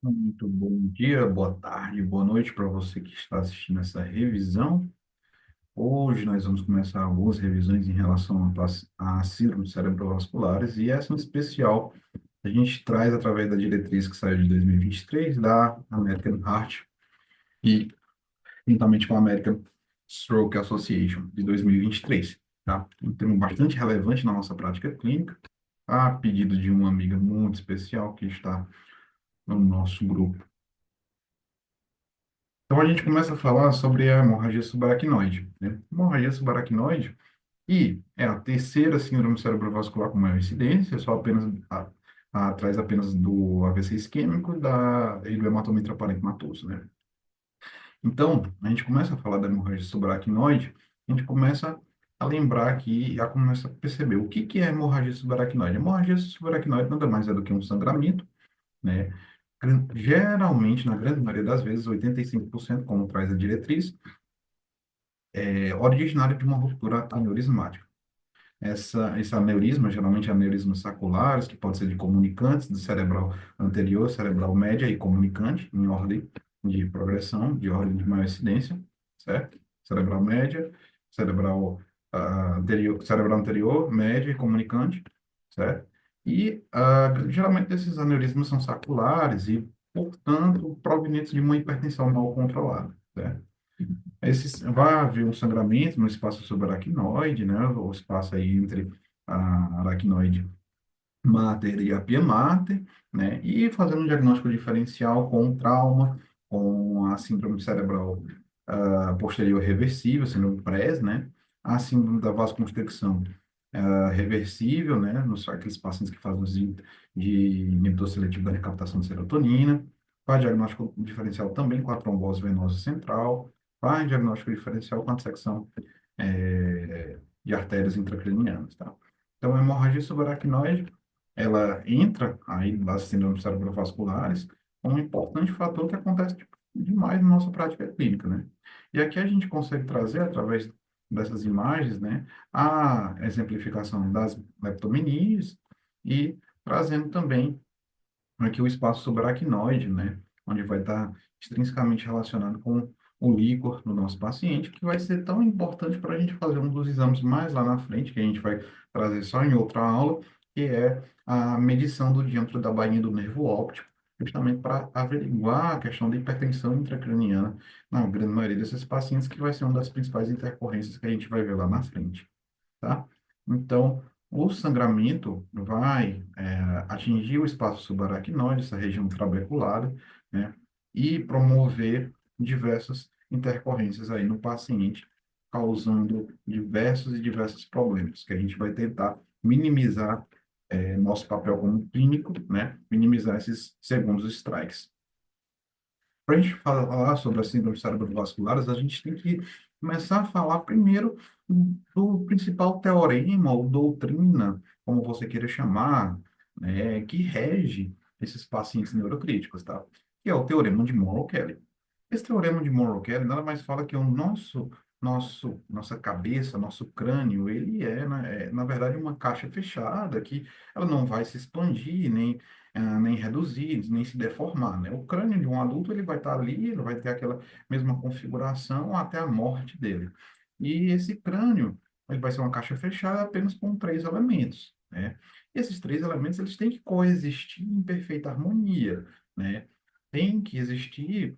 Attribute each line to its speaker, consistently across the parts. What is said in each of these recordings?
Speaker 1: Muito bom dia, boa tarde, boa noite para você que está assistindo essa revisão. Hoje nós vamos começar algumas revisões em relação a síndromes cerebrovasculares e essa em especial a gente traz através da diretriz que saiu de 2023 da American Heart e juntamente com a American Stroke Association de 2023, tá? Um tema bastante relevante na nossa prática clínica, a pedido de uma amiga muito especial que está no nosso grupo. Então, a gente começa a falar sobre a hemorragia subaracnoide, né? Hemorragia subaracnoide, e é a terceira síndrome cerebrovascular com maior incidência, só atrás apenas do AVC isquêmico e do hematomia intraparenquimatoso, né? Então, a gente começa a falar da hemorragia subaracnoide, a gente começa a lembrar aqui, e a começa a perceber o que que é hemorragia subaracnoide. Hemorragia subaracnoide nada mais é do que um sangramento, né? Geralmente, na grande maioria das vezes, 85%, como traz a diretriz, é originário de uma ruptura aneurismática. Esse aneurisma, geralmente aneurismas saculares, que pode ser de comunicantes, do cerebral anterior, cerebral média e comunicante, em ordem de progressão, de ordem de maior incidência, certo? Cerebral média, cerebral cerebral anterior, média e comunicante, certo? E geralmente esses aneurismas são saculares e, portanto, provenientes de uma hipertensão mal controlada, certo? Vai haver um sangramento no espaço subaracnoide, né? O espaço aí entre a aracnoide mater e a pia mater, né? E fazendo um diagnóstico diferencial com trauma, com a síndrome cerebral posterior reversível, síndrome PRES, né? A síndrome da vasoconstricção reversível, né? Aqueles pacientes que fazem uso de inibidor seletivo da recaptação de serotonina. Faz diagnóstico diferencial também com a trombose venosa central. Faz diagnóstico diferencial com a dissecção de artérias intracranianas, tá? Então, a hemorragia subaracnoide, ela entra aí nas síndromes cerebrovasculares como um importante fator que acontece demais na nossa prática clínica, né? E aqui a gente consegue trazer, através dessas imagens, né, a exemplificação das leptomenias e trazendo também aqui o espaço subaracnoide, né, onde vai estar extrinsecamente relacionado com o líquor do nosso paciente, que vai ser tão importante para a gente fazer um dos exames mais lá na frente, que a gente vai trazer só em outra aula, que é a medição do diâmetro da bainha do nervo óptico, justamente para averiguar a questão da hipertensão intracraniana na grande maioria desses pacientes, que vai ser uma das principais intercorrências que a gente vai ver lá na frente, tá? Então, o sangramento vai atingir o espaço subaracnoide, essa região trabeculada, né? E promover diversas intercorrências aí no paciente, causando diversos e diversos problemas, que a gente vai tentar minimizar nosso papel como clínico, né? Minimizar esses segundos strikes. Para a gente falar sobre as síndromes cerebrovasculares, a gente tem que começar a falar primeiro do principal teorema ou doutrina, como você queira chamar, né, que rege esses pacientes neurocríticos, tá? Que é o teorema de Monro-Kelly. Esse teorema de Monro-Kelly nada mais fala que o nossa cabeça, nosso crânio, ele na verdade, uma caixa fechada que ela não vai se expandir, nem reduzir, nem se deformar, né? O crânio de um adulto, ele vai estar ali, ele vai ter aquela mesma configuração até a morte dele. E esse crânio, ele vai ser uma caixa fechada apenas com três elementos, né? E esses três elementos, eles têm que coexistir em perfeita harmonia, né? Tem que existir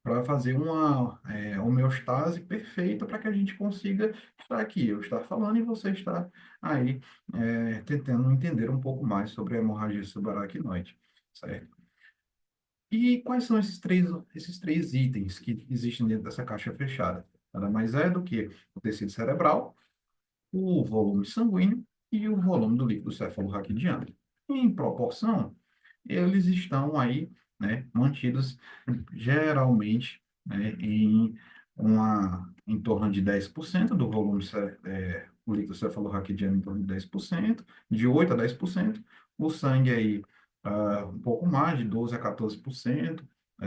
Speaker 1: para fazer uma homeostase perfeita para que a gente consiga estar aqui, eu estar falando e você estar aí tentando entender um pouco mais sobre a hemorragia subaracnoide, certo? E quais são esses três itens que existem dentro dessa caixa fechada? Nada mais é do que o tecido cerebral, o volume sanguíneo e o volume do líquido cefalorraquidiano. Em proporção, eles estão aí, né, mantidos geralmente, né, em torno de 10% do volume, o líquido cefalorraquidiano em torno de 10%, de 8 a 10%, o sangue aí um pouco mais, de 12 a 14%,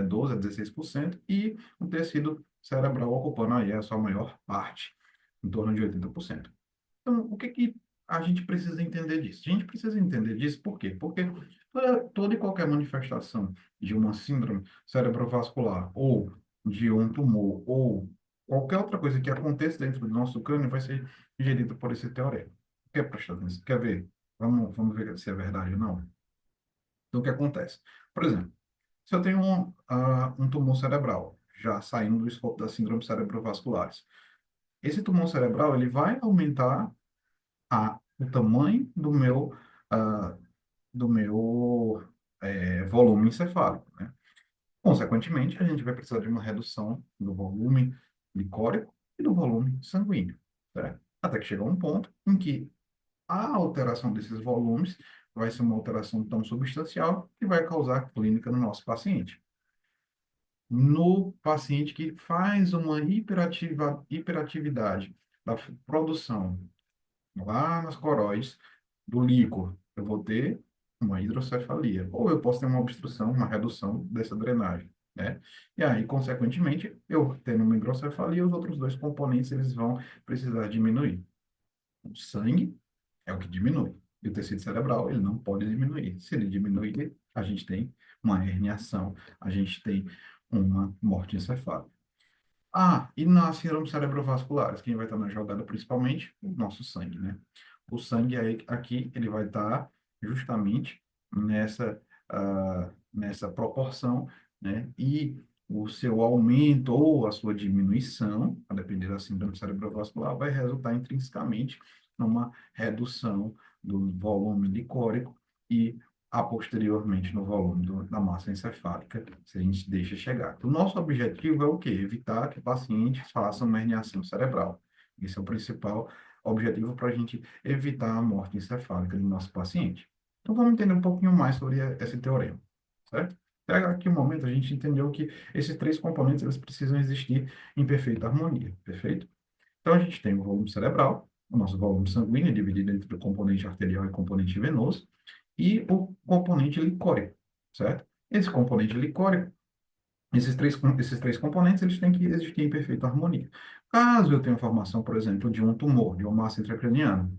Speaker 1: 12 a 16%, e o tecido cerebral ocupando aí a sua maior parte, em torno de 80%. Então, o que que a gente precisa entender disso. A gente precisa entender disso por quê? Porque toda e qualquer manifestação de uma síndrome cerebrovascular ou de um tumor ou qualquer outra coisa que aconteça dentro do nosso crânio vai ser gerida por esse teorema. Quer prestar atenção? Quer ver? Vamos ver se é verdade ou não. Então, o que acontece? Por exemplo, se eu tenho um tumor cerebral, já saindo do escopo das síndromes cerebrovasculares, esse tumor cerebral ele vai aumentar o tamanho ah, do meu volume encefálico, né? Consequentemente, a gente vai precisar de uma redução do volume licórico e do volume sanguíneo, certo? Até que chega um ponto em que a alteração desses volumes vai ser uma alteração tão substancial que vai causar clínica no nosso paciente. No paciente que faz uma hiperatividade da produção lá nas coroides do líquor, eu vou ter uma hidrocefalia, ou eu posso ter uma obstrução, uma redução dessa drenagem, né? E aí, consequentemente, eu tendo uma hidrocefalia, os outros dois componentes eles vão precisar diminuir. O sangue é o que diminui, e o tecido cerebral ele não pode diminuir. Se ele diminuir, a gente tem uma herniação, a gente tem uma morte encefálica. E nas síndromes cerebrovasculares, quem vai estar na jogada principalmente? O nosso sangue, né? O sangue aí, aqui, ele vai estar justamente nessa proporção, né? E o seu aumento ou a sua diminuição, a depender da síndrome cerebrovascular, vai resultar intrinsecamente numa redução do volume licórico e posteriormente no volume da massa encefálica, se a gente deixa chegar. O nosso objetivo é o quê? Evitar que o paciente faça uma herniação cerebral. Esse é o principal objetivo para a gente evitar a morte encefálica do nosso paciente. Então, vamos entender um pouquinho mais sobre esse teorema, certo? Pega aqui um momento, a gente entendeu que esses três componentes eles precisam existir em perfeita harmonia, perfeito? Então, a gente tem o volume cerebral, o nosso volume sanguíneo, dividido entre o componente arterial e componente venoso, e o componente licórico, certo? Esse componente licórico, esses três componentes, eles têm que existir em perfeita harmonia. Caso eu tenha formação, por exemplo, de um tumor, de uma massa intracraniana,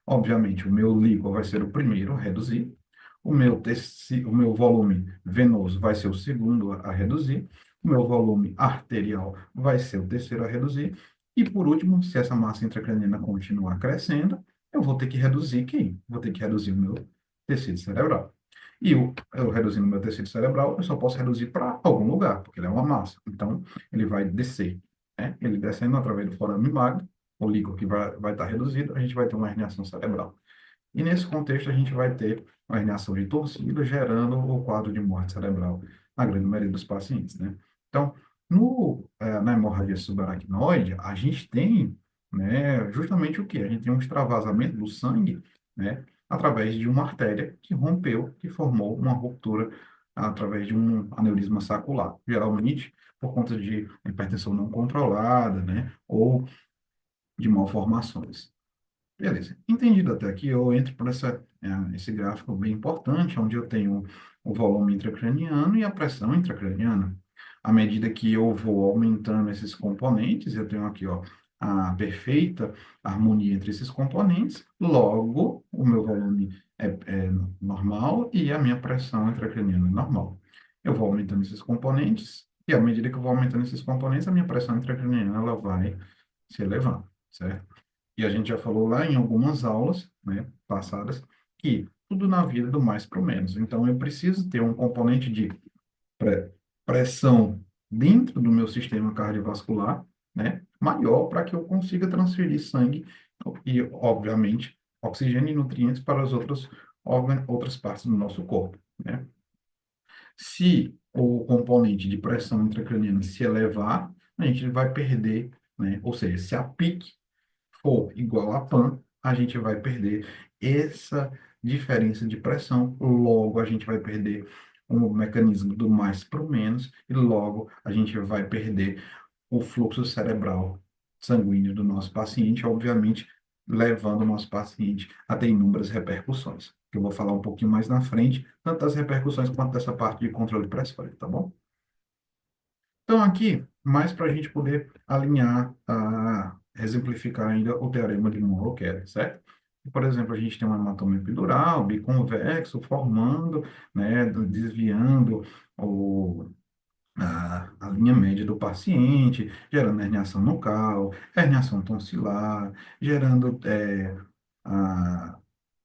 Speaker 1: obviamente o meu líquor vai ser o primeiro a reduzir, o meu volume venoso vai ser o segundo a reduzir, o meu volume arterial vai ser o terceiro a reduzir, e por último, se essa massa intracraniana continuar crescendo, eu vou ter que reduzir quem? Vou ter que reduzir o meu tecido cerebral. E eu reduzindo o meu tecido cerebral, eu só posso reduzir para algum lugar, porque ele é uma massa. Então, ele vai descer, né? Ele descendo através do forame magro, o líquido que vai estar reduzido, a gente vai ter uma herniação cerebral. E nesse contexto, a gente vai ter uma herniação de torcida, gerando o quadro de morte cerebral na grande maioria dos pacientes, né? Então, na hemorragia subaracnoide, a gente tem, né, justamente o quê? A gente tem um extravasamento do sangue, né, através de uma artéria que rompeu, que formou uma ruptura através de um aneurisma sacular, geralmente por conta de hipertensão não controlada, né, ou de malformações. Beleza. Entendido até aqui, eu entro por esse gráfico bem importante, onde eu tenho o volume intracraniano e a pressão intracraniana. À medida que eu vou aumentando esses componentes, eu tenho aqui, ó, a perfeita harmonia entre esses componentes, logo o meu volume é normal e a minha pressão intracraniana é normal. Eu vou aumentando esses componentes, e à medida que eu vou aumentando esses componentes, a minha pressão intracraniana ela vai se elevando, certo? E a gente já falou lá em algumas aulas, né, passadas, que tudo na vida é do mais para o menos. Então, eu preciso ter um componente de pre- pressão dentro do meu sistema cardiovascular, né, maior para que eu consiga transferir sangue e, obviamente, oxigênio e nutrientes para as outras partes do nosso corpo, né? Se o componente de pressão intracraniana se elevar, a gente vai perder, né? Ou seja, se a PIC for igual a PAN, a gente vai perder essa diferença de pressão, logo a gente vai perder o mecanismo do mais para o menos, e logo a gente vai perder o fluxo cerebral sanguíneo do nosso paciente, obviamente levando o nosso paciente a ter inúmeras repercussões, que eu vou falar um pouquinho mais na frente, tanto das repercussões quanto dessa parte de controle pressórico, tá bom? Então, aqui, mais para a gente poder alinhar, exemplificar ainda o teorema de Monroe-Kelly, certo? Por exemplo, a gente tem um hematoma epidural, biconvexo, formando, né, desviando o, a linha média do paciente, gerando herniação nucal, herniação tonsilar, gerando a,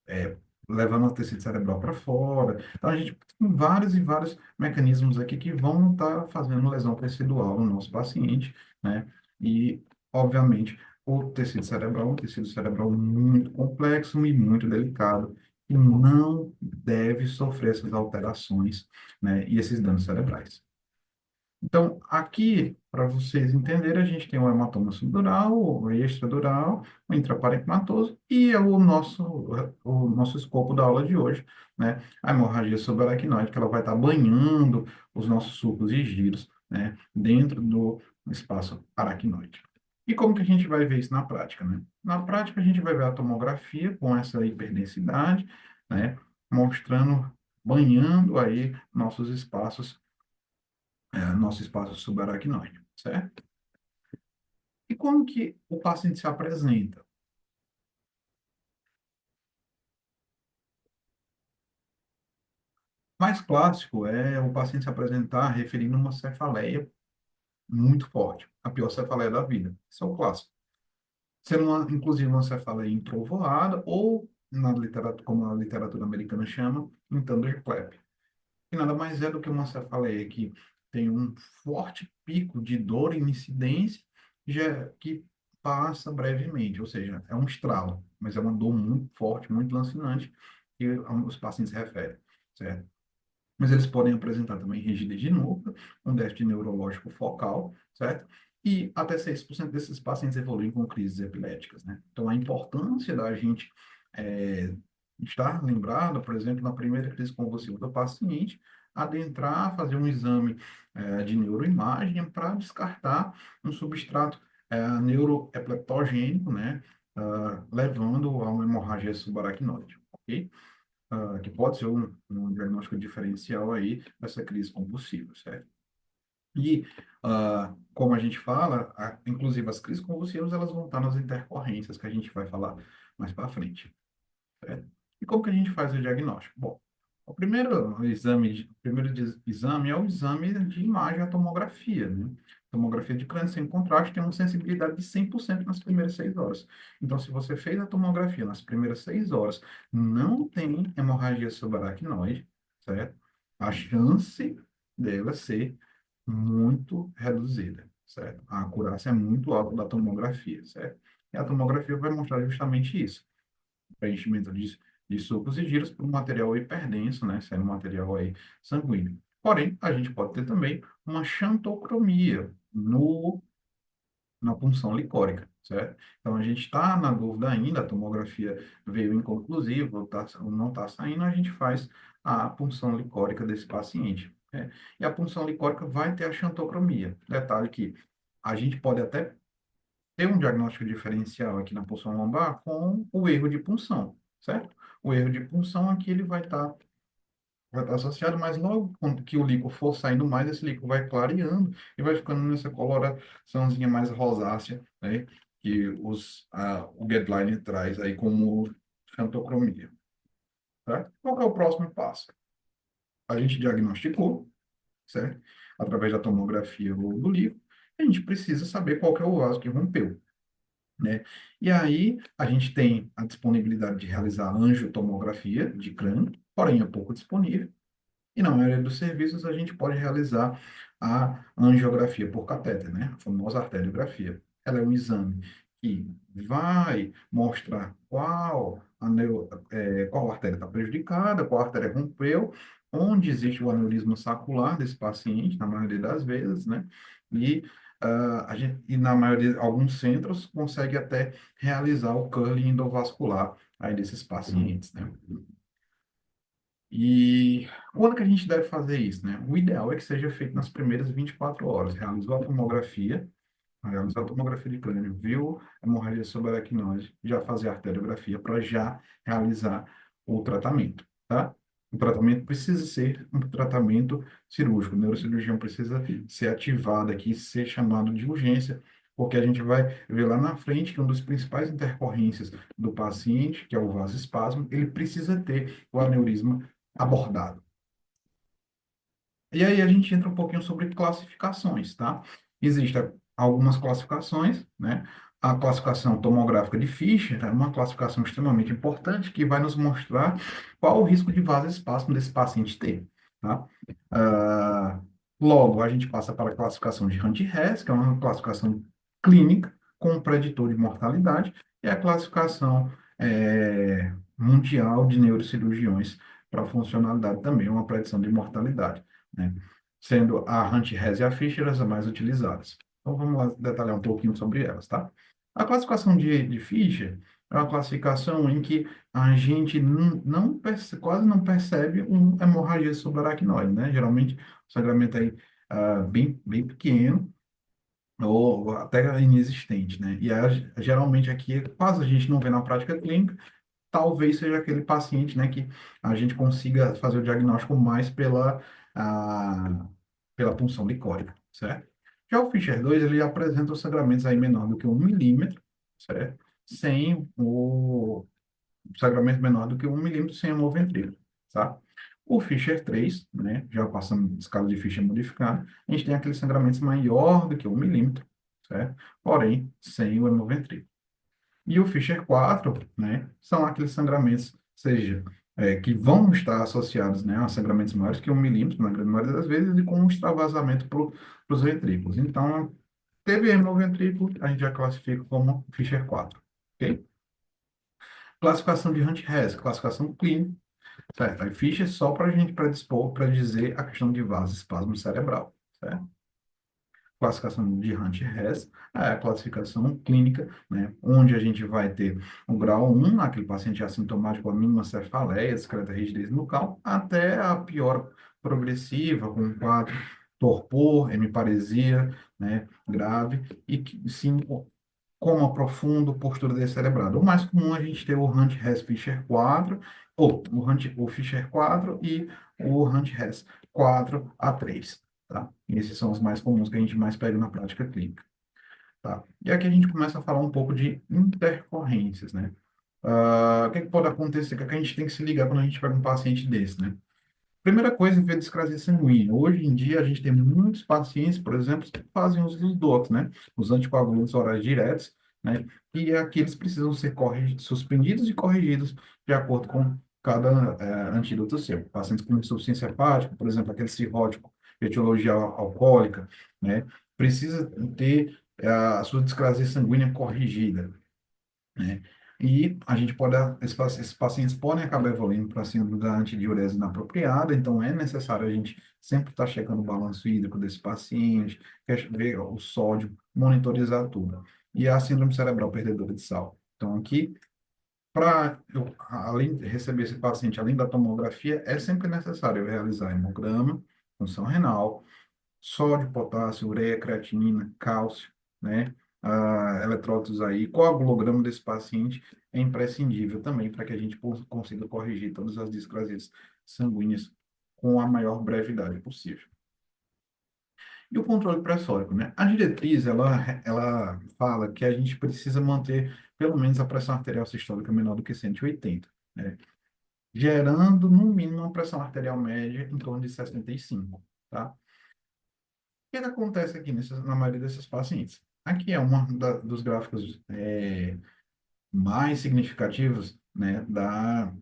Speaker 1: é, levando o tecido cerebral para fora. Então, a gente tem vários e vários mecanismos aqui que vão estar fazendo lesão tecidual no nosso paciente, né? E, obviamente, o tecido cerebral é um tecido cerebral muito complexo e muito delicado, e não deve sofrer essas alterações, né? E esses danos cerebrais. Então, aqui, para vocês entenderem, a gente tem o hematoma subdural, o extradural, o intraparenquimatoso e o nosso escopo da aula de hoje, né? A hemorragia subaracnoide, que ela vai estar banhando os nossos sulcos e giros, né? Dentro do espaço aracnoide. E como que a gente vai ver isso na prática, né? Na prática, a gente vai ver a tomografia com essa hiperdensidade, né? Mostrando, banhando aí nossos espaços nosso espaço subaracnoide, certo? E como que o paciente se apresenta? Mais clássico é o paciente se apresentar referindo uma cefaleia muito forte, a pior cefaleia da vida. Isso é o clássico. Sendo inclusive uma cefaleia entrovoada ou, na literatura, como a literatura americana chama, em thunderclap, que nada mais é do que uma cefaleia que tem um forte pico de dor em incidência, que passa brevemente, ou seja, é um estralo, mas é uma dor muito forte, muito lancinante, que os pacientes referem, certo? Mas eles podem apresentar também rigidez de nuca, um déficit neurológico focal, certo? E até 6% desses pacientes evoluem com crises epiléticas, né? Então, a importância da gente é, estar lembrado, por exemplo, na primeira crise convulsiva do paciente, adentrar, fazer um exame de neuroimagem para descartar um substrato neuroepleptogênico, né? Levando a uma hemorragia subaracnoide, ok? Que pode ser um diagnóstico diferencial aí dessa crise convulsiva, certo? E, como a gente fala, inclusive as crises convulsivas, elas vão estar nas intercorrências que a gente vai falar mais para frente, certo? E como que a gente faz o diagnóstico? Bom, o primeiro exame é o exame de imagem, a tomografia, né? Tomografia de crânio sem contraste tem uma sensibilidade de 100% nas primeiras 6 horas. Então, se você fez a tomografia nas primeiras 6 horas, não tem hemorragia subaracnoide, certo? A chance dela ser muito reduzida, certo? A acurácia é muito alta da tomografia, certo? E a tomografia vai mostrar justamente isso, preenchimento de sulcos e giros por um material hiperdenso, né, sendo um material aí sanguíneo. Porém, a gente pode ter também uma xantocromia na punção licórica, certo? Então, a gente está na dúvida ainda, a tomografia veio inconclusiva, ou não está saindo, a gente faz a punção licórica desse paciente, né? E a punção licórica vai ter a xantocromia. Detalhe que a gente pode até ter um diagnóstico diferencial aqui na punção lombar com o erro de punção, certo? O erro de punção aqui ele vai estar associado, mas logo quando que o líquido for saindo mais, esse líquido vai clareando e vai ficando nessa coloraçãozinha mais rosácea, né? Que o guideline traz aí como xantocromia, tá? Qual que é o próximo passo? A gente diagnosticou, certo? Através da tomografia ou do líquido, a gente precisa saber qual que é o vaso que rompeu, né? E aí a gente tem a disponibilidade de realizar angiotomografia de crânio, porém é pouco disponível. E na maioria dos serviços a gente pode realizar a angiografia por catéter, né? A famosa arteriografia. Ela é um exame que vai mostrar qual artéria está prejudicada, qual artéria rompeu, onde existe o aneurisma sacular desse paciente, na maioria das vezes, né? E na maioria, alguns centros consegue até realizar o curling endovascular aí desses pacientes, né? E quando que a gente deve fazer isso, né? O ideal é que seja feito nas primeiras 24 horas. Realizou a tomografia de crânio, viu a hemorragia subaracnoide, já fazer a arteriografia para já realizar o tratamento, tá? O tratamento precisa ser um tratamento cirúrgico. O neurocirurgião precisa ser ativado aqui, ser chamado de urgência porque a gente vai ver lá na frente que uma das principais intercorrências do paciente, que é o vasoespasmo, ele precisa ter o aneurisma abordado. E aí a gente entra um pouquinho sobre classificações, tá? Existem algumas classificações, né? A classificação tomográfica de Fischer é uma classificação extremamente importante que vai nos mostrar qual o risco de vasoespasmo desse paciente ter, tá? Ah, logo, a gente passa para a classificação de Hunt-Hess, que é uma classificação clínica com um preditor de mortalidade, e a classificação mundial de neurocirurgiões para funcionalidade também, uma predição de mortalidade, né? Sendo a Hunt-Hess e a Fischer as mais utilizadas. Então, vamos lá detalhar um pouquinho sobre elas, tá? A classificação de Fischer é uma classificação em que a gente quase não percebe uma hemorragia subaracnoide, né? Geralmente, o sangramento aí bem pequeno, ou até inexistente, né? E geralmente aqui quase a gente não vê na prática clínica, talvez seja aquele paciente, né, que a gente consiga fazer o diagnóstico mais pela punção licórica, certo? Já o Fischer 2, ele apresenta os sangramentos aí menor do que 1 milímetro, certo? Sem sangramento menor do que 1 milímetro sem hemoventrículo, tá? O Fischer 3, né, já passando de escala de Fischer modificada, a gente tem aqueles sangramentos maior do que 1 milímetro, certo? Porém, sem o hemoventrículo. E o Fischer 4, né, são aqueles sangramentos, seja, que vão estar associados, né, a sangramentos maiores que 1 milímetro, na grande maioria das vezes, e com um extravasamento para os ventrículos. Então, teve hemoventrículo, a gente já classifica como Fischer 4, ok? Classificação de Hunt-Hess, classificação clínica, certo? Aí Fischer só para a gente predispor para dizer a questão de vasoespasmo cerebral, certo? Classificação de Hunt-Hess, é a classificação clínica, né, onde a gente vai ter o grau 1, aquele paciente assintomático com a mínima cefaleia, discreta rigidez nucal, até a pior progressiva, com quadro torpor, hemiparesia, né, grave, e que, sim, coma profundo, postura descerebrada. O mais comum é a gente ter o Hunt-Hess Fischer 4, ou o Fischer 4 e o Hunt-Hess 4A3, tá? Esses são os mais comuns que a gente mais pega na prática clínica, tá? E aqui a gente começa a falar um pouco de intercorrências, né? O que pode acontecer? O que a gente tem que se ligar quando a gente pega um paciente desse, né? Primeira coisa, ver discrasia sanguínea. Hoje em dia, a gente tem muitos pacientes, por exemplo, que fazem uso dos DOACs, né? Os anticoagulantes orais diretos, né? E aqui eles precisam ser suspendidos e corrigidos de acordo com cada antídoto seu. Pacientes com insuficiência hepática, por exemplo, aquele cirrótico, etiologia alcoólica, né? Precisa ter a sua discrasia sanguínea corrigida, né? E a gente pode, esses pacientes podem acabar evoluindo para síndrome da antidiurese inapropriada, então é necessário a gente sempre estar checando o balanço hídrico desse paciente, ver o sódio, monitorizar tudo. E a síndrome cerebral perdedora de sal. Então, aqui, para eu, além de receber esse paciente, além da tomografia, é sempre necessário eu realizar hemograma, função renal, sódio, potássio, ureia, creatinina, cálcio, né? Eletrólitos aí, coagulograma desse paciente é imprescindível também para que a gente consiga corrigir todas as discrasias sanguíneas com a maior brevidade possível. E o controle pressórico, né? A diretriz, ela fala que a gente precisa manter pelo menos a pressão arterial sistólica menor do que 180, né? Gerando, no mínimo, uma pressão arterial média em torno de 65, tá? O que acontece aqui na maioria desses pacientes? Aqui é uma dos gráficos mais significativos, né, da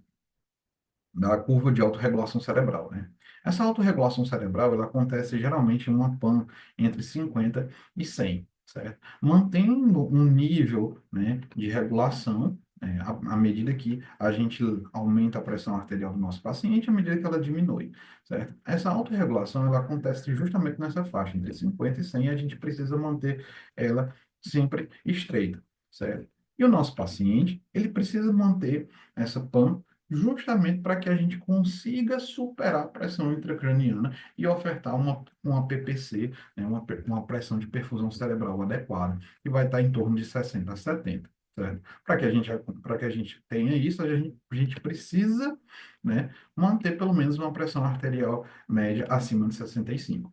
Speaker 1: curva de autorregulação cerebral, né? Essa autorregulação cerebral, ela acontece geralmente em uma PAN entre 50 e 100, certo? Mantendo um nível, né, de regulação, à medida que a gente aumenta a pressão arterial do nosso paciente, à medida que ela diminui, certo? Essa autorregulação, ela acontece justamente nessa faixa, entre 50 e 100, e a gente precisa manter ela sempre estreita, certo? E o nosso paciente, ele precisa manter essa PAN justamente para que a gente consiga superar a pressão intracraniana e ofertar uma PPC, né, uma pressão de perfusão cerebral adequada, que vai estar em torno de 60 a 70, certo? Para que a gente tenha isso, a gente precisa, né, manter pelo menos uma pressão arterial média acima de 65.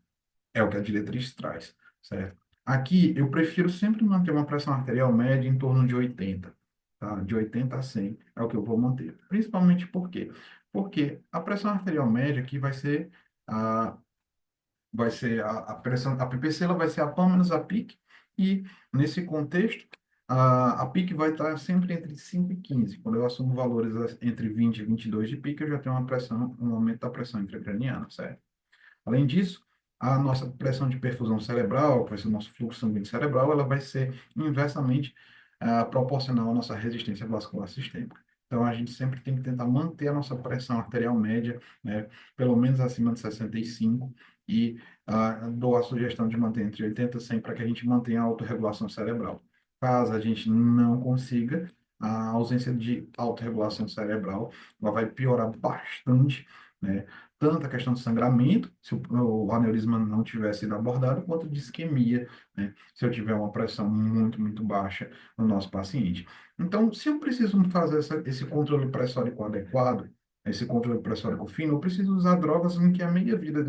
Speaker 1: É o que a diretriz traz, certo? Aqui, eu prefiro sempre manter uma pressão arterial média em torno de 80, tá? De 80 a 100 é o que eu vou manter. Principalmente por quê? Porque a pressão arterial média aqui a, vai ser a pressão, a PPC ela vai ser a PAN menos a PIC, e nesse contexto, a PIC vai estar sempre entre 5 e 15. Quando eu assumo valores entre 20 e 22 de PIC, eu já tenho uma pressão, um aumento da pressão intracraniana, certo? Além disso, a nossa pressão de perfusão cerebral, que vai ser o nosso fluxo sanguíneo cerebral, ela vai ser inversamente proporcional à nossa resistência vascular sistêmica. Então, a gente sempre tem que tentar manter a nossa pressão arterial média, né, pelo menos acima de 65, e dou a sugestão de manter entre 80 e 100 para que a gente mantenha a autorregulação cerebral. Caso a gente não consiga, a ausência de autorregulação cerebral, ela vai piorar bastante, né? Tanto a questão de sangramento, se o aneurisma não tivesse sido abordado, quanto de isquemia, né? Se eu tiver uma pressão muito, muito baixa no nosso paciente. Então, se eu preciso fazer esse controle pressórico adequado, esse controle pressórico fino, eu preciso usar drogas em que a meia-vida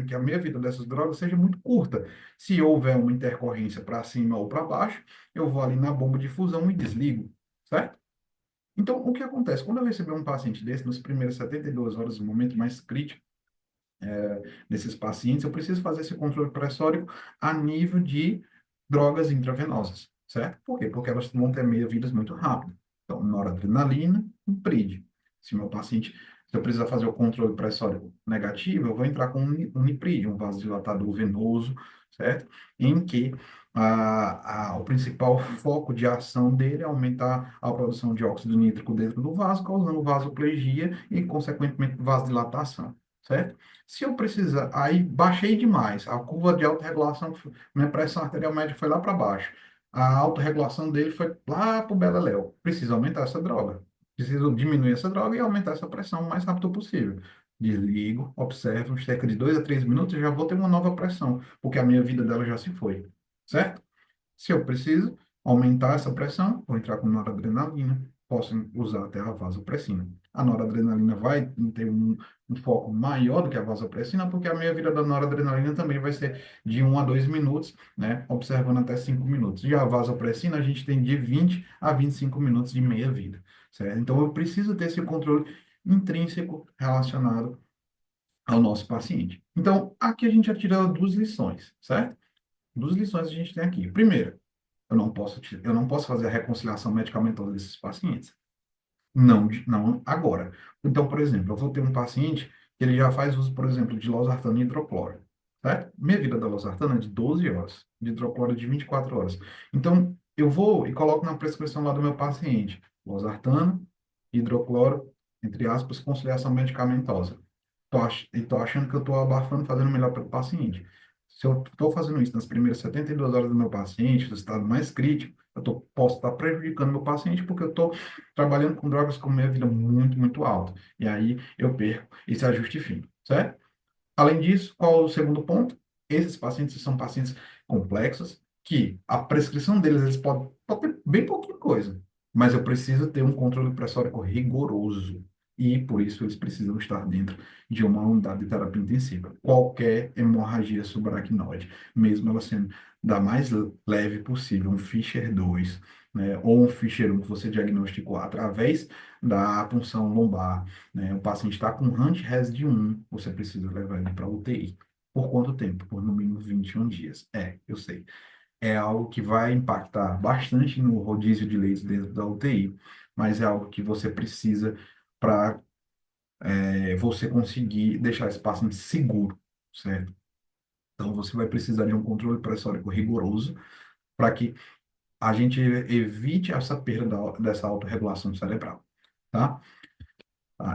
Speaker 1: que a meia-vida dessas drogas seja muito curta. Se houver uma intercorrência para cima ou para baixo, eu vou ali na bomba de fusão e desligo, certo? Então, o que acontece? Quando eu receber um paciente desse, nos primeiros 72 horas, no momento mais crítico desses pacientes, eu preciso fazer esse controle pressórico a nível de drogas intravenosas, certo? Por quê? Porque elas vão ter meia-vidas muito rápido. Então, noradrenalina, um PRID. Se meu paciente, se eu precisar fazer o controle pressórico negativo, eu vou entrar com um niprid, um vasodilatador venoso, certo? Em que o principal foco de ação dele é aumentar a produção de óxido nítrico dentro do vaso, causando vasoplegia e, consequentemente, vasodilatação, certo? Se eu precisar, aí baixei demais, a curva de autorregulação, minha pressão arterial média foi lá para baixo, a autorregulação dele foi lá para o beleléu. Preciso aumentar essa droga. Preciso diminuir essa droga e aumentar essa pressão o mais rápido possível. Desligo, observo, cerca de 2 a 3 minutos, eu já vou ter uma nova pressão, porque a minha vida dela já se foi, certo? Se eu preciso aumentar essa pressão, vou entrar com noradrenalina, posso usar até a vasopressina. A noradrenalina vai ter um foco maior do que a vasopressina, porque a meia-vida da noradrenalina também vai ser de 1 a 2 minutos, né? Observando até 5 minutos. Já a vasopressina, a gente tem de 20 a 25 minutos de meia-vida, certo? Então, eu preciso ter esse controle intrínseco relacionado ao nosso paciente. Então, aqui a gente já tirou duas lições, certo? Duas lições a gente tem aqui. Primeira, eu não posso fazer a reconciliação medicamentosa desses pacientes. Não, não agora. Então, por exemplo, eu vou ter um paciente que ele já faz uso, por exemplo, de losartana e hidrocloro, certo? Minha vida da losartana é de 12 horas, de hidrocloro é de 24 horas. Então, eu vou e coloco na prescrição lá do meu paciente, losartana, hidrocloro, entre aspas, conciliação medicamentosa. E tô achando que eu estou abafando, fazendo melhor para o paciente. Se eu estou fazendo isso nas primeiras 72 horas do meu paciente, no estado mais crítico, posso estar prejudicando meu paciente porque eu estou trabalhando com drogas com meia-vida muito, muito alta. E aí eu perco esse ajuste fino, certo? Além disso, qual é o segundo ponto? Esses pacientes são pacientes complexos, que a prescrição deles, eles pode ter bem pouquinha coisa, mas eu preciso ter um controle pressórico rigoroso. E, por isso, eles precisam estar dentro de uma unidade de terapia intensiva. Qualquer hemorragia subaracnoide, mesmo ela sendo da mais leve possível, um Fischer 2, né, ou um Fischer 1 que você diagnosticou através da punção lombar, né? O paciente está com HUNT-RES de 1, você precisa levar ele para UTI. Por quanto tempo? Por no mínimo 21 dias. Eu sei. É algo que vai impactar bastante no rodízio de leitos dentro da UTI, mas é algo que você precisa para você conseguir deixar esse paciente seguro, certo? Então, você vai precisar de um controle pressórico rigoroso para que a gente evite essa perda dessa autorregulação cerebral, tá?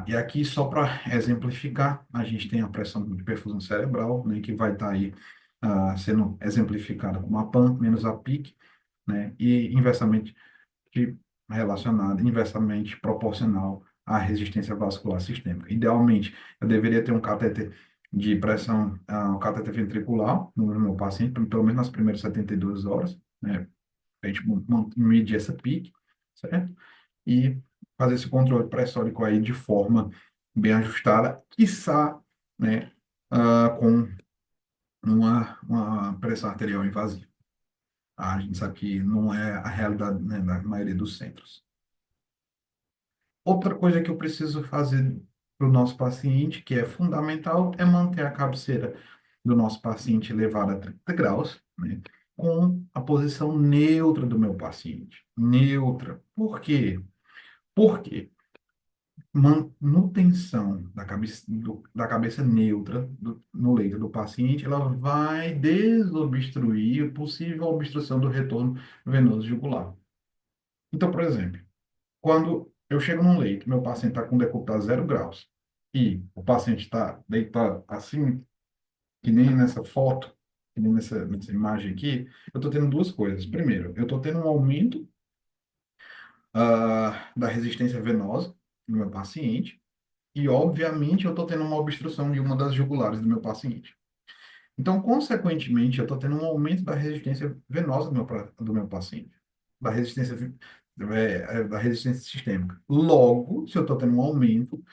Speaker 1: E aqui, só para exemplificar, a gente tem a pressão de perfusão cerebral, né, que vai estar aí sendo exemplificada como a PAN menos a PIC, né, e de- inversamente proporcional à resistência vascular sistêmica. Idealmente, eu deveria ter um catéter de pressão, um catéter ventricular no meu paciente, pelo menos nas primeiras 72 horas, né, a gente medir essa PIC, certo? E fazer esse controle pressórico aí de forma bem ajustada, quiçá, né, com uma pressão arterial invasiva. A gente sabe que não é a realidade, né, da maioria dos centros. Outra coisa que eu preciso fazer para o nosso paciente, que é fundamental, é manter a cabeceira do nosso paciente elevada a 30 graus, né, com a posição neutra do meu paciente. Neutra. Por quê? Porque manutenção da cabeça neutra no leito do paciente, ela vai desobstruir possível obstrução do retorno venoso jugular. Então, por exemplo, quando eu chego num leito, meu paciente está com decúbito a 0 graus e o paciente está deitado assim, que nem nessa foto, que nem nessa imagem aqui, eu estou tendo duas coisas. Primeiro, eu estou tendo um aumento da resistência venosa no meu paciente e, obviamente, eu estou tendo uma obstrução de uma das jugulares do meu paciente. Então, consequentemente, eu estou tendo um aumento da resistência venosa do meu paciente, da resistência, da resistência sistêmica. Logo, se eu estou tendo um aumento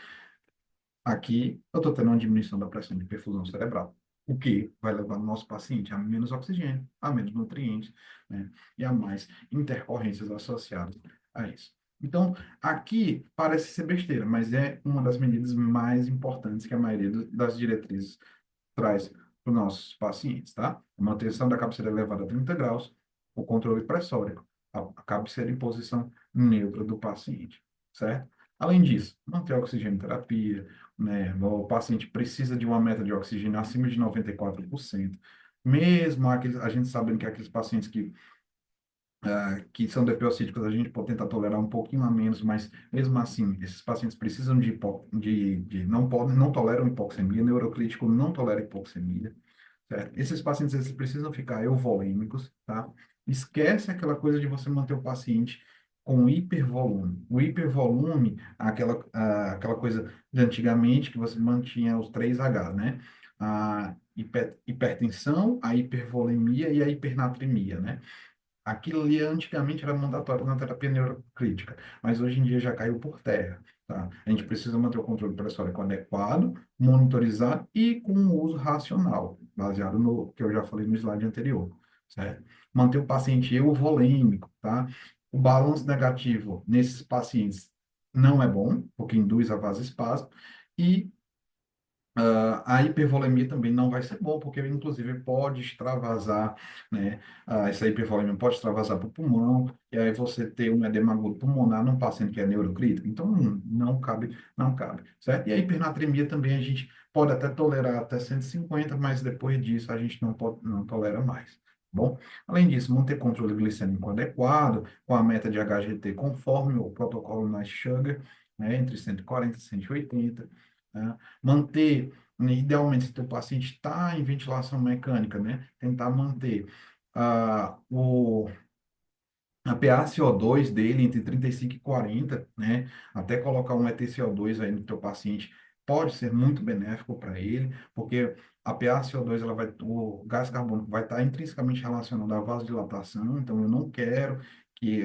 Speaker 1: aqui, eu estou tendo uma diminuição da pressão de perfusão cerebral, o que vai levar o nosso paciente a menos oxigênio, a menos nutrientes, né, e a mais intercorrências associadas a isso. Então, aqui parece ser besteira, mas é uma das medidas mais importantes que a maioria das diretrizes traz para os nossos pacientes, tá? A manutenção da cabeceira elevada a 30 graus, o controle pressórico, a cabeceira em posição neutra do paciente, certo? Além disso, manter a oxigênio terapia, né? O paciente precisa de uma meta de oxigênio acima de 94%. Mesmo aqueles, a gente sabendo que aqueles pacientes que são depressídicos, a gente pode tentar tolerar um pouquinho a menos, mas mesmo assim, esses pacientes precisam não podem, não toleram hipoxemia, neurocrítico não tolera hipoxemia, certo? Esses pacientes, eles precisam ficar euvolêmicos, tá? Esquece aquela coisa de você manter o paciente com hipervolume. O hipervolume, aquela coisa de antigamente que você mantinha os 3H, né? A hipertensão, a hipervolemia e a hipernatremia, né? Aquilo ali antigamente era mandatório na terapia neurocrítica, mas hoje em dia já caiu por terra, tá? A gente precisa manter o controle pressórico adequado, monitorizar e com o uso racional, baseado no que eu já falei no slide anterior, certo? Manter o paciente euvolêmico, tá? O balanço negativo nesses pacientes não é bom, porque induz a vasoespasmo, e a hipervolemia também não vai ser bom, porque inclusive pode extravasar, né? Essa hipervolemia pode extravasar para o pulmão, e aí você ter um edema agudo pulmonar num paciente que é neurocrítico. Então, não cabe, não cabe, certo? E a hipernatremia também a gente pode até tolerar até 150, mas depois disso a gente não pode, não tolera mais. Bom, além disso, manter controle glicêmico adequado, com a meta de HGT conforme o protocolo NICE Sugar, né, entre 140 e 180, né? Manter, né, idealmente, se o teu paciente está em ventilação mecânica, né? Tentar manter a PaCO2 dele entre 35 e 40, né? Até colocar um EtCO2 aí no teu paciente pode ser muito benéfico para ele, porque a PaCO2, o gás carbônico vai estar intrinsecamente relacionado à vasodilatação, então eu não quero que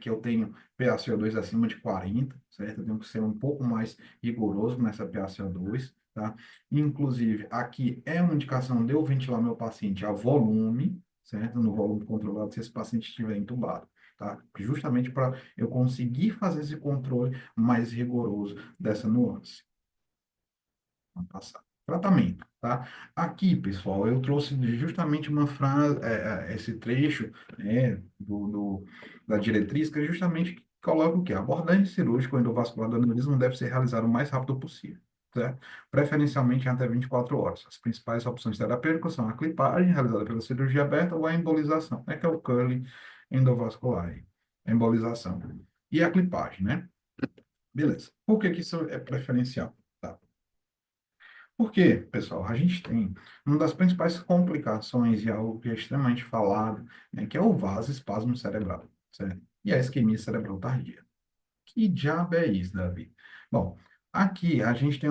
Speaker 1: eu tenha PaCO2 acima de 40, certo? Eu tenho que ser um pouco mais rigoroso nessa PaCO2, tá? Inclusive, aqui é uma indicação de eu ventilar meu paciente a volume, certo? No volume controlado, se esse paciente estiver entubado, tá? Justamente para eu conseguir fazer esse controle mais rigoroso dessa nuance. Vamos passar. Tratamento, tá? Aqui, pessoal, eu trouxe justamente uma frase, esse trecho, né, da diretriz, que é justamente que coloca o quê? A abordagem cirúrgica endovascular do aneurisma deve ser realizada o mais rápido possível, certo? Preferencialmente em até 24 horas. As principais opções terapêuticas são a clipagem, realizada pela cirurgia aberta, ou a embolização, né, que é o curling endovascular, aí, a embolização. E a clipagem, né? Beleza. Por que que isso é preferencial? Tá? Porque, pessoal, a gente tem uma das principais complicações e algo que é extremamente falado, né, que é o vasoespasmo cerebral, certo? E a isquemia cerebral tardia. Que diabo é isso, Davi? Bom, aqui a gente tem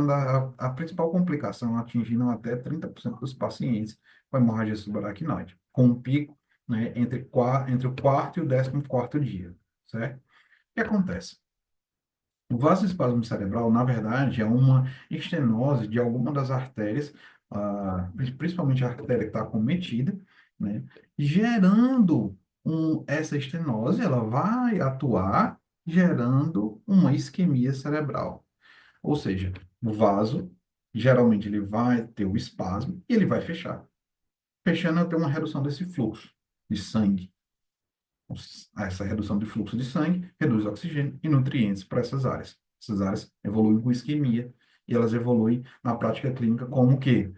Speaker 1: a principal complicação atingindo até 30% dos pacientes com hemorragia subaracnoide, com um pico, né, entre o quarto e o 14º dia, certo? O que acontece? O vasoespasmo cerebral, na verdade, é uma estenose de alguma das artérias, principalmente a artéria que está acometida, né, gerando essa estenose ela vai atuar gerando uma isquemia cerebral. Ou seja, o vaso, geralmente ele vai ter o espasmo e ele vai fechar. Fechando, eu tenho uma redução desse fluxo de sangue. Essa redução de fluxo de sangue reduz oxigênio e nutrientes para essas áreas. Essas áreas evoluem com isquemia e elas evoluem na prática clínica como que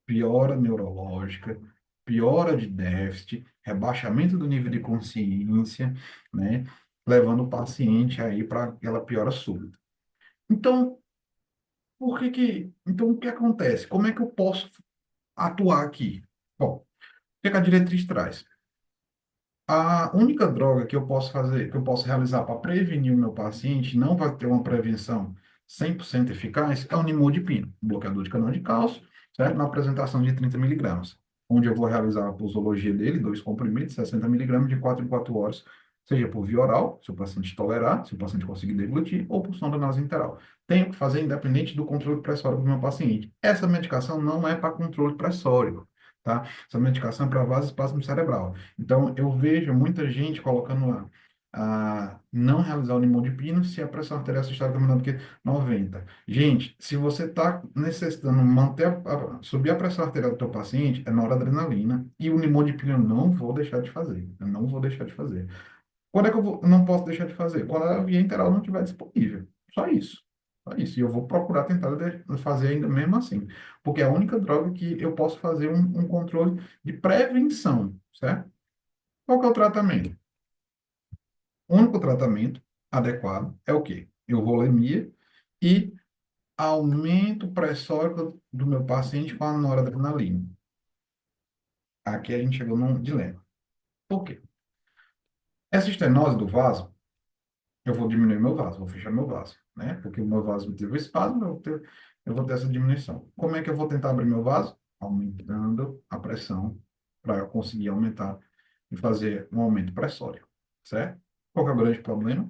Speaker 1: piora neurológica, piora de déficit, rebaixamento do nível de consciência, né, levando o paciente aí para aquela piora súbita. Então, então o que acontece? Como é que eu posso atuar aqui? Bom, o que é que a diretriz traz? A única droga que eu posso fazer, que eu posso realizar para prevenir o meu paciente, não vai ter uma prevenção 100% eficaz, é o nimodipino, um bloqueador de canal de cálcio, certo? Na apresentação de 30 miligramas, onde eu vou realizar a posologia dele, dois comprimidos, 60 miligramas de 4 em 4 horas, seja por via oral, se o paciente tolerar, se o paciente conseguir deglutir, ou por sonda nasointeral. Tenho que fazer independente do controle pressório do meu paciente. Essa medicação não é para controle pressório, tá? Essa medicação é para vasoespasmo cerebral. Então, eu vejo muita gente colocando lá, não realizar o nimodipino se a pressão arterial sistólica é menor do que 90. Gente, se você está necessitando manter subir a pressão arterial do teu paciente, é noradrenalina, e o nimodipino eu não vou deixar de fazer. Eu não vou deixar de fazer. Quando é que eu não posso deixar de fazer? Quando a via interal não estiver disponível. Só isso. Só isso. E eu vou procurar tentar fazer ainda mesmo assim. Porque é a única droga que eu posso fazer um controle de prevenção, certo? Qual que é o tratamento? O único tratamento adequado é o quê? Euvolemia e aumento pressórico do meu paciente com a noradrenalina. Aqui a gente chegou num dilema. Por quê? Essa estenose do vaso, eu vou diminuir meu vaso, vou fechar meu vaso, né? Porque o meu vaso teve o espasmo, eu vou ter essa diminuição. Como é que eu vou tentar abrir meu vaso? Aumentando a pressão para eu conseguir aumentar e fazer um aumento pressório, certo? Qual que é o grande problema?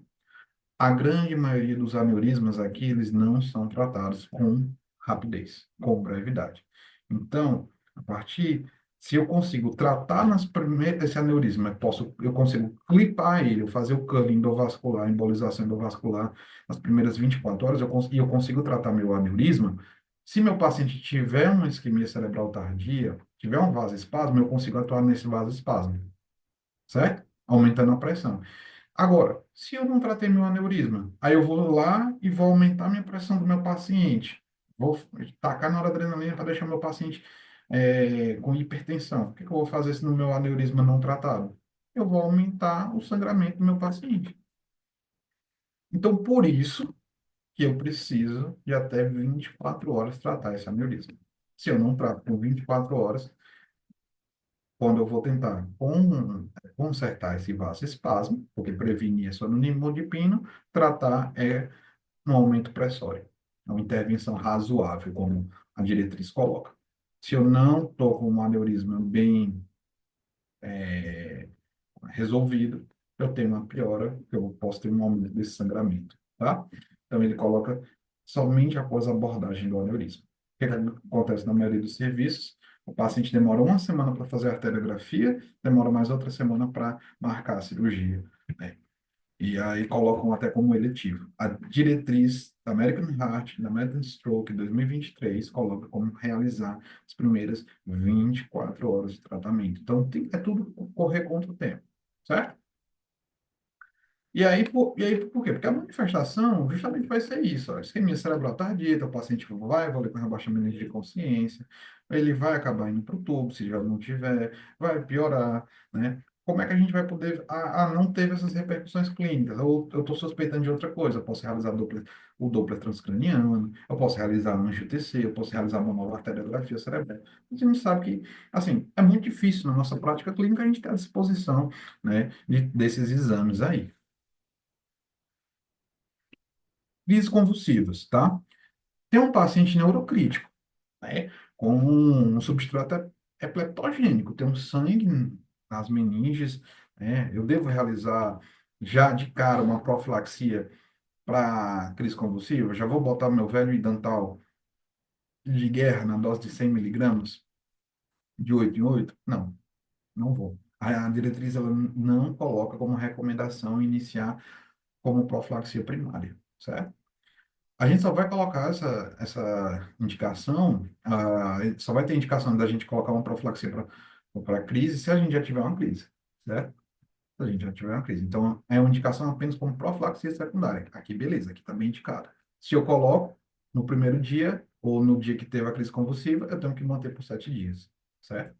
Speaker 1: A grande maioria dos aneurismas aqui, eles não são tratados com rapidez, com brevidade. Então, a partir, se eu consigo tratar nas primeiras, esse aneurisma, eu consigo clipar ele, eu fazer o curling endovascular, embolização endovascular, nas primeiras 24 horas, e eu consigo tratar meu aneurisma, se meu paciente tiver uma isquemia cerebral tardia, tiver um vasoespasmo, eu consigo atuar nesse vasoespasmo, certo? Aumentando a pressão. Agora, se eu não tratei meu aneurisma, aí eu vou lá e vou aumentar minha pressão do meu paciente. Vou tacar noradrenalina para deixar meu paciente com hipertensão. O que que eu vou fazer se no meu aneurisma não tratado? Eu vou aumentar o sangramento do meu paciente. Então, por isso que eu preciso de até 24 horas tratar esse aneurisma. Se eu não trato por 24 horas, quando eu vou tentar consertar esse vasoespasmo, porque prevenir é só no nimodipino, tratar é um aumento pressório. É uma intervenção razoável, como a diretriz coloca. Se eu não estou com um aneurisma bem resolvido, eu tenho uma piora, eu posso ter um aumento desse sangramento, tá? Então, ele coloca somente após a abordagem do aneurisma. O que é que acontece na maioria dos serviços? O paciente demora uma semana para fazer a arteriografia, demora mais outra semana para marcar a cirurgia, né? E aí colocam até como eletivo. A diretriz da American Heart, da American Stroke 2023, coloca como realizar as primeiras 24 horas de tratamento. Então, é tudo correr contra o tempo, certo? E aí, por quê? Porque a manifestação justamente vai ser isso, ó, isquemia cerebral tardia, o paciente vai evoluir com rebaixamento de consciência, ele vai acabar indo para o tubo, se já não tiver, vai piorar, né? Como é que a gente vai poder... não teve essas repercussões clínicas, ou eu estou suspeitando de outra coisa, eu posso realizar o Doppler transcraniano, eu posso realizar angio-TC, eu posso realizar uma nova arteriografia cerebral. A gente sabe que, assim, é muito difícil na nossa prática clínica a gente ter a disposição, né, desses exames aí. Crises convulsivas, tá? Tem um paciente neurocrítico, né? Com um substrato hepleptogênico, tem um sangue nas meninges, né? Eu devo realizar já de cara uma profilaxia para crise convulsiva? Já vou botar meu velho Idantal de guerra na dose de 100 miligramas, de 8 em 8? Não, não vou. A diretriz ela não coloca como recomendação iniciar como profilaxia primária, certo? A gente só vai colocar essa indicação, só vai ter indicação da gente colocar uma profilaxia para crise se a gente já tiver uma crise, certo? Se a gente já tiver uma crise. Então, é uma indicação apenas como profilaxia secundária. Aqui, beleza, aqui também indicado. Se eu coloco no primeiro dia ou no dia que teve a crise convulsiva, eu tenho que manter por 7 dias, certo?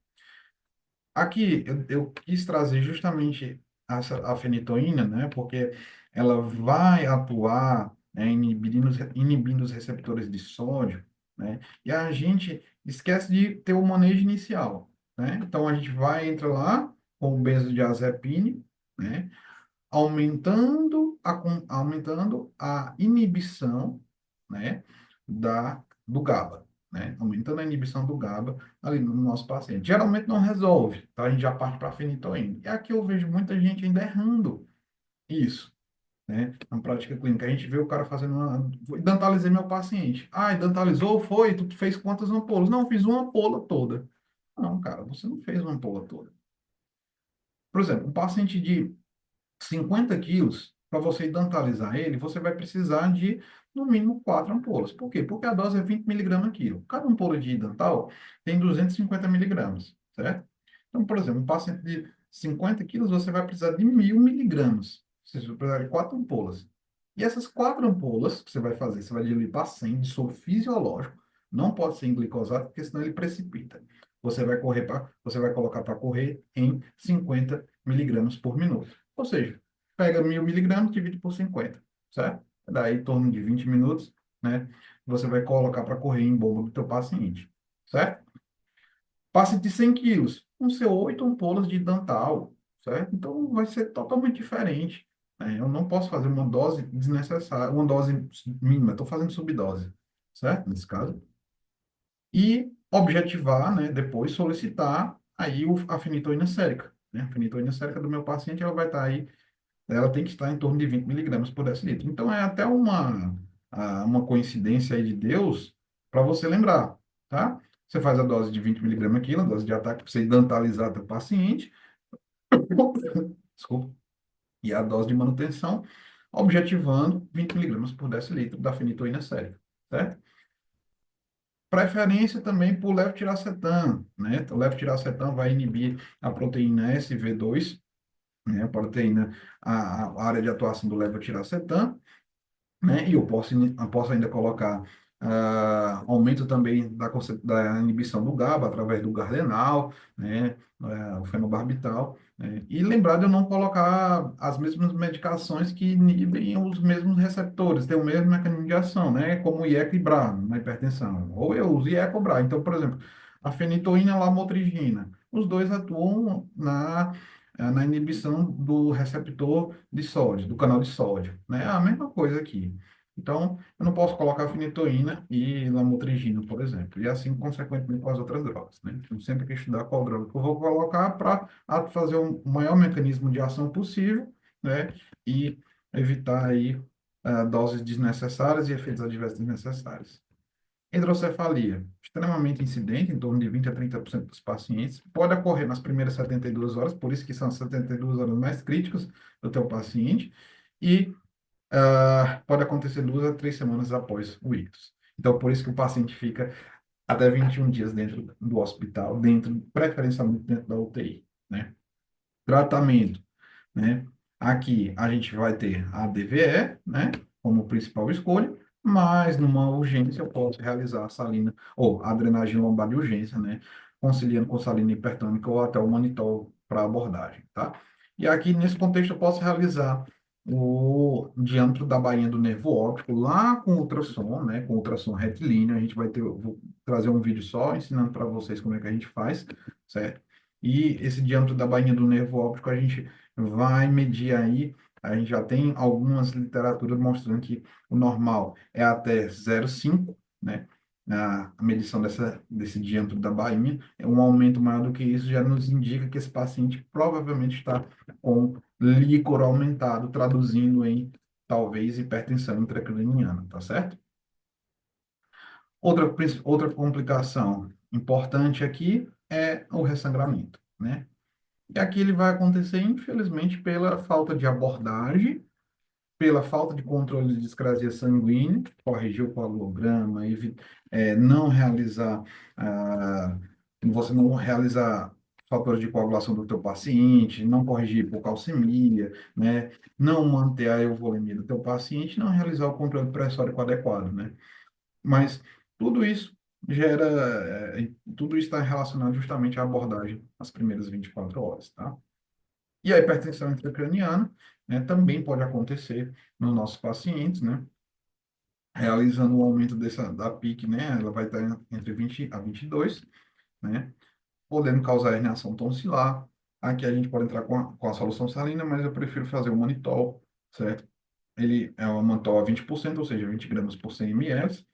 Speaker 1: Aqui, eu quis trazer justamente a fenitoína, né? Porque ela vai atuar, né, inibindo os receptores de sódio, né? E a gente esquece de ter o manejo inicial, né? Então, a gente vai, entra lá com o benzodiazepine, né? Aumentando a inibição, né, do GABA, né, aumentando a inibição do GABA ali no nosso paciente. Geralmente não resolve, tá? A gente já parte para a fenitoína. E aqui eu vejo muita gente ainda errando isso, né, na prática clínica. A gente vê o cara fazendo uma... Dentalizei meu paciente. Ah, dentalizou? Foi? Tu fez quantas ampolas? Não, fiz uma ampola toda. Não, cara, você não fez uma ampola toda. Por exemplo, um paciente de 50 quilos, para você dentalizar ele, você vai precisar de, no mínimo, 4 ampolas. Por quê? Porque a dose é 20 miligramas quilo. Cada ampola de dental tem 250 miligramas, certo? Então, por exemplo, um paciente de 50 quilos, você vai precisar de 1.000 miligramas. Você vai precisar de 4 ampolas. E essas 4 ampolas que você vai fazer, você vai diluir para 100 de soro fisiológico. Não pode ser em glicosado, porque senão ele precipita. Você vai colocar para correr em 50 miligramas por minuto. Ou seja, pega 1.000 miligramas, divide por 50, certo? Daí, em torno de 20 minutos, né? Você vai colocar para correr em bomba do teu paciente, certo? Paciente de 100 quilos, vão ser 8 ampolas de Dantal, certo? Então, vai ser totalmente diferente, né? Eu não posso fazer uma dose desnecessária, uma dose mínima, estou fazendo subdose, certo? Nesse caso. E objetivar, né? Depois solicitar aí a fenitoína sérica, né? A fenitoína sérica do meu paciente, ela vai estar aí, ela tem que estar em torno de 20 miligramas por decilitro. Então, é até uma coincidência aí de Deus para você lembrar, tá? Você faz a dose de 20 miligramas quilo, a dose de ataque para você dentalizar teu paciente, desculpa, e a dose de manutenção, objetivando 20 miligramas por decilitro da fenitoína sérica, certo? Preferência também por levetiracetam, né? O levetiracetam vai inibir a proteína SV2, né? A proteína, a área de atuação do levetiracetam, né? E eu posso ainda colocar aumento também da inibição do GABA através do Gardenal, né? O fenobarbital, né? E lembrar de eu não colocar as mesmas medicações que inibem os mesmos receptores, tem o mesmo mecanismo de ação, né? Como o IECA e BRA na hipertensão. Ou eu uso IECA ou BRA. Então, por exemplo, a fenitoína e a lamotrigina, os dois atuam na inibição do receptor de sódio, do canal de sódio, né? É a mesma coisa aqui. Então, eu não posso colocar fenitoína e lamotrigina, por exemplo, e assim, consequentemente, com as outras drogas, né? Então, sempre que estudar qual droga que eu vou colocar para fazer o maior mecanismo de ação possível, né? E evitar aí doses desnecessárias e efeitos adversos desnecessários. Hidrocefalia, extremamente incidente, em torno de 20 a 30% dos pacientes, pode ocorrer nas primeiras 72 horas, por isso que são as 72 horas mais críticas do teu paciente, e pode acontecer 2 a 3 semanas após o ictus. Então, por isso que o paciente fica até 21 dias dentro do hospital, preferencialmente dentro da UTI, né? Tratamento, né? Aqui a gente vai ter a DVE, né, como principal escolha, mas numa urgência eu posso realizar a salina ou a drenagem lombar de urgência, né, conciliando com salina hipertônica ou até o manitol para abordagem, tá? E aqui nesse contexto eu posso realizar o diâmetro da bainha do nervo óptico lá com ultrassom, né, com ultrassom retilíneo. A gente vai ter, eu vou trazer um vídeo só ensinando para vocês como é que a gente faz, certo? E esse diâmetro da bainha do nervo óptico a gente vai medir aí, a gente já tem algumas literaturas mostrando que o normal é até 0,5, né? A medição desse diâmetro da bainha, é um aumento maior do que isso, já nos indica que esse paciente provavelmente está com líquor aumentado, traduzindo em talvez hipertensão intracraniana, tá certo? Outra complicação importante aqui é o ressangramento, né? E aqui ele vai acontecer, infelizmente, pela falta de abordagem, pela falta de controle de discrasia sanguínea, corrigir o coagulograma, não realizar, ah, você não realizar fatores de coagulação do teu paciente, não corrigir hipocalcemia, né? Não manter a euvolemia do teu paciente, não realizar o controle pressórico adequado, né? Mas tudo isso tudo isso está relacionado justamente à abordagem nas primeiras 24 horas, tá? E a hipertensão intracraniana, né, também pode acontecer nos nossos pacientes, né? Realizando o aumento da PIC, né? Ela vai estar entre 20 a 22, né? Podendo causar herniação tonsilar. Aqui a gente pode entrar com a solução salina, mas eu prefiro fazer o manitol, certo? Ele é um mantol a 20%, ou seja, 20 gramas por 100 ml.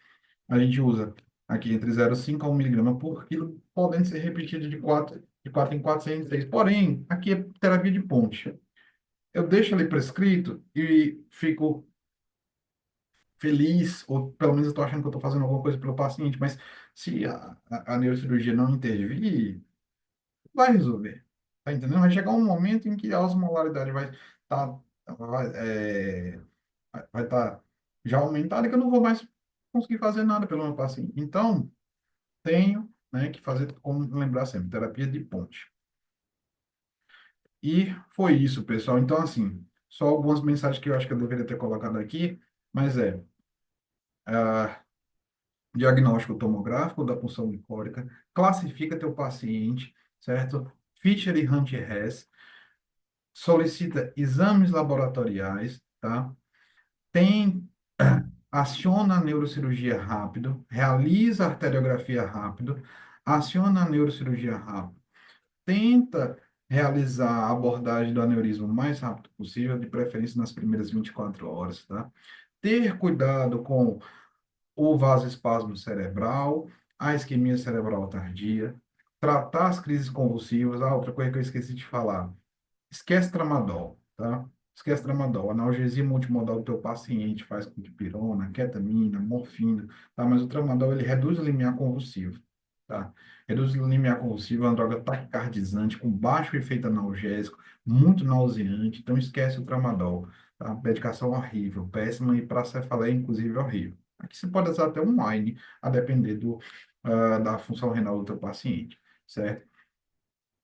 Speaker 1: A gente usa aqui entre 0,5 a 1 miligrama por quilo, podendo ser repetido de 4 em 4, 6 em 6. Porém, aqui é terapia de ponte. Eu deixo ali prescrito e fico feliz, ou pelo menos eu estou achando que eu estou fazendo alguma coisa pelo paciente, mas se a neurocirurgia não intervir, vai resolver. Tá entendendo? Vai chegar um momento em que a osmolaridade tá, vai, é, vai estar já aumentada, que eu não vou mais conseguir fazer nada pelo meu paciente. Então, tenho, né, que fazer, como lembrar sempre, terapia de ponte. E foi isso, pessoal. Então, assim, só algumas mensagens que eu acho que eu deveria ter colocado aqui, mas ah, diagnóstico tomográfico da punção glicórica, classifica teu paciente, certo? Fischer e Hunt-Hess, solicita exames laboratoriais, tá? Tem, aciona a neurocirurgia rápido, realiza a arteriografia rápido, aciona a neurocirurgia rápido, tenta realizar a abordagem do aneurisma o mais rápido possível, de preferência nas primeiras 24 horas, tá? Ter cuidado com o vasoespasmo cerebral, a isquemia cerebral tardia, tratar as crises convulsivas. Ah, outra coisa que eu esqueci de falar. Esquece tramadol, tá? Esquece tramadol. Analgesia multimodal do teu paciente faz com dipirona, ketamina, morfina, tá? Mas o tramadol, ele reduz o limiar convulsivo, tá? Reduz o limiar convulsivo, é uma droga taquicardizante, com baixo efeito analgésico, muito nauseante, então esquece o tramadol, tá? Medicação horrível, péssima, e para cefaleia, inclusive, horrível. Aqui você pode usar até um wine, a depender da função renal do teu paciente, certo?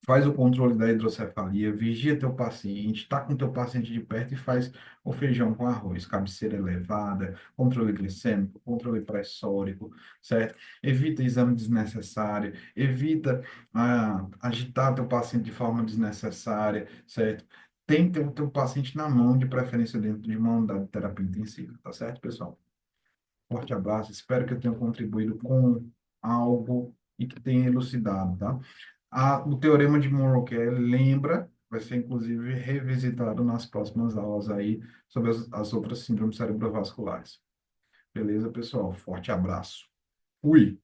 Speaker 1: Faz o controle da hidrocefalia, vigia teu paciente, está com teu paciente de perto e faz o feijão com arroz, cabeceira elevada, controle glicêmico, controle pressórico, certo? Evita exame desnecessário, evita agitar teu paciente de forma desnecessária, certo? Tem que ter o teu paciente na mão, de preferência dentro de uma unidade de terapia intensiva, tá certo, pessoal? Forte abraço, espero que eu tenha contribuído com algo e que tenha elucidado, tá? O Teorema de Monroe-Kelly, lembra, vai ser inclusive revisitado nas próximas aulas aí sobre as outras síndromes cerebrovasculares. Beleza, pessoal? Forte abraço. Fui!